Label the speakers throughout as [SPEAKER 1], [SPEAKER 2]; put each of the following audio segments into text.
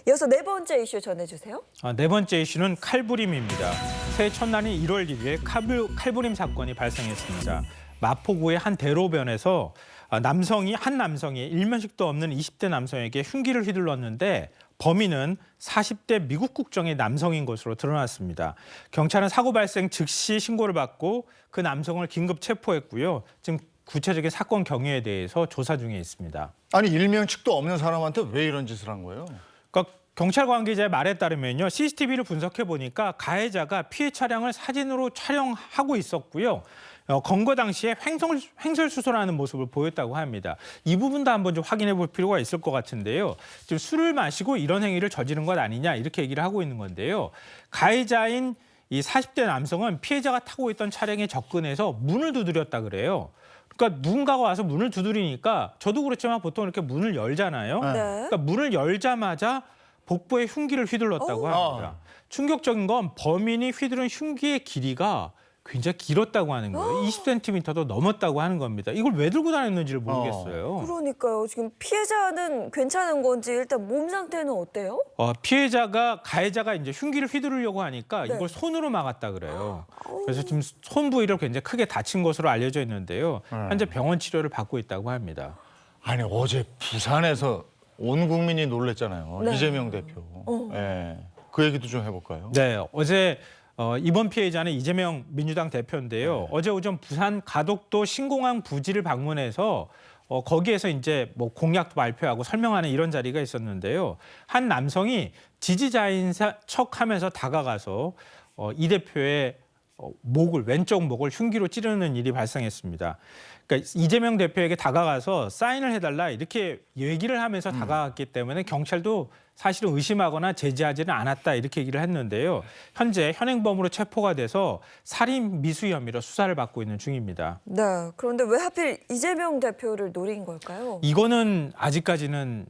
[SPEAKER 1] 이어서 네 번째 이슈 전해주세요.
[SPEAKER 2] 네 번째 이슈는 칼부림입니다. 새해 첫날인 1월 1일에 칼부림 사건이 발생했습니다. 마포구의 한 대로변에서 한 남성이 일면식도 없는 20대 남성에게 흉기를 휘둘렀는데 범인은 40대 미국 국적의 남성인 것으로 드러났습니다. 경찰은 사고 발생 즉시 신고를 받고 그 남성을 긴급 체포했고요. 지금 구체적인 사건 경위에 대해서 조사 중에 있습니다.
[SPEAKER 3] 아니 일명식도 없는 사람한테 왜 이런 짓을 한 거예요?
[SPEAKER 2] 그러니까 경찰 관계자의 말에 따르면요, CCTV를 분석해 보니까 가해자가 피해 차량을 사진으로 촬영하고 있었고요. 검거 당시에 횡설수설하는 모습을 보였다고 합니다. 이 부분도 한번 좀 확인해 볼 필요가 있을 것 같은데요. 지금 술을 마시고 이런 행위를 저지른 것 아니냐 이렇게 얘기를 하고 있는 건데요. 가해자인 이 40대 남성은 피해자가 타고 있던 차량에 접근해서 문을 두드렸다 그래요. 그러니까 누군가가 와서 문을 두드리니까 저도 그렇지만 보통 이렇게 문을 열잖아요.
[SPEAKER 1] 네.
[SPEAKER 2] 그러니까 문을 열자마자 복부에 흉기를 휘둘렀다고 합니다. 충격적인 건 범인이 휘두른 흉기의 길이가 굉장히 길었다고 하는 거예요. 20cm도 넘었다고 하는 겁니다. 이걸 왜 들고 다녔는지를 모르겠어요.
[SPEAKER 1] 그러니까요. 지금 피해자는 괜찮은 건지 일단 몸 상태는 어때요?
[SPEAKER 2] 가해자가 이제 흉기를 휘두르려고 하니까
[SPEAKER 1] 네.
[SPEAKER 2] 이걸 손으로 막았다 그래요. 그래서 지금 손 부위를 굉장히 크게 다친 것으로 알려져 있는데요. 현재 병원 치료를 받고 있다고 합니다.
[SPEAKER 3] 아니 어제 부산에서 온 국민이 놀랬잖아요.
[SPEAKER 1] 네.
[SPEAKER 3] 이재명 대표. 예. 그 얘기도 좀 해볼까요?
[SPEAKER 2] 네, 어제 이번 피해자는 이재명 민주당 대표인데요. 어제 오전 부산 가덕도 신공항 부지를 방문해서 거기에서 이제 뭐 공약도 발표하고 설명하는 이런 자리가 있었는데요. 한 남성이 지지자인 척하면서 다가가서 이 대표의 왼쪽 목을 흉기로 찌르는 일이 발생했습니다. 그러니까 이재명 대표에게 다가가서 사인을 해달라 이렇게 얘기를 하면서 다가갔기 때문에 경찰도 사실은 의심하거나 제지하지는 않았다 이렇게 얘기를 했는데요. 현재 현행범으로 체포가 돼서 살인 미수 혐의로 수사를 받고 있는 중입니다.
[SPEAKER 1] 네. 그런데 왜 하필 이재명 대표를 노린 걸까요?
[SPEAKER 2] 이거는 아직까지는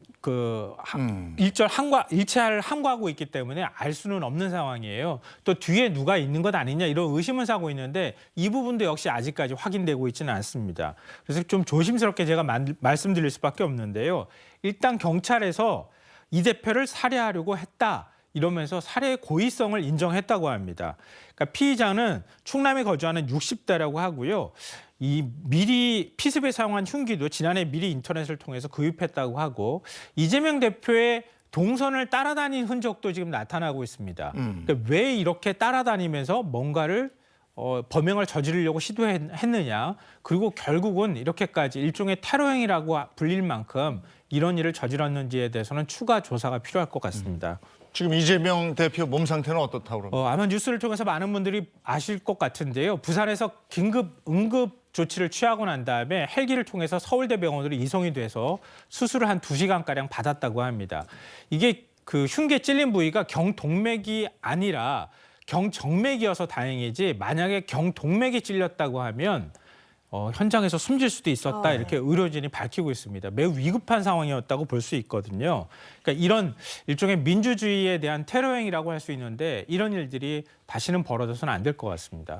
[SPEAKER 2] 일체를 항거하고 있기 때문에 알 수는 없는 상황이에요. 또 뒤에 누가 있는 것 아니냐 이런 의심은 사고 있는데 이 부분도 역시 아직까지 확인되고 있지는 않습니다. 그래서 좀 조심스럽게 제가 말씀드릴 수밖에 없는데요. 일단 경찰에서 이 대표를 살해하려고 했다 이러면서 살해의 고의성을 인정했다고 합니다. 그러니까 피의자는 충남에 거주하는 60대라고 하고요. 이 미리 피습에 사용한 흉기도 지난해 미리 인터넷을 통해서 구입했다고 하고 이재명 대표의 동선을 따라다닌 흔적도 지금 나타나고 있습니다. 그러니까 왜 이렇게 따라다니면서 뭔가를 범행을 저지르려고 시도했느냐. 그리고 결국은 이렇게까지 일종의 테러 행위라고 불릴 만큼 이런 일을 저질렀는지에 대해서는 추가 조사가 필요할 것 같습니다.
[SPEAKER 3] 지금 이재명 대표 몸 상태는 어떻다고 그럽니까?
[SPEAKER 2] 아마 뉴스를 통해서 많은 분들이 아실 것 같은데요. 부산에서 응급 조치를 취하고 난 다음에 헬기를 통해서 서울대병원으로 이송이 돼서 수술을 한 2시간가량 받았다고 합니다. 이게 그 흉기에 찔린 부위가 경동맥이 아니라 경정맥이어서 다행이지 만약에 경동맥이 찔렸다고 하면 현장에서 숨질 수도 있었다 이렇게 의료진이 밝히고 있습니다. 매우 위급한 상황이었다고 볼 수 있거든요. 그러니까 이런 일종의 민주주의에 대한 테러 행위라고 할 수 있는데 이런 일들이 다시는 벌어져서는 안 될 것 같습니다.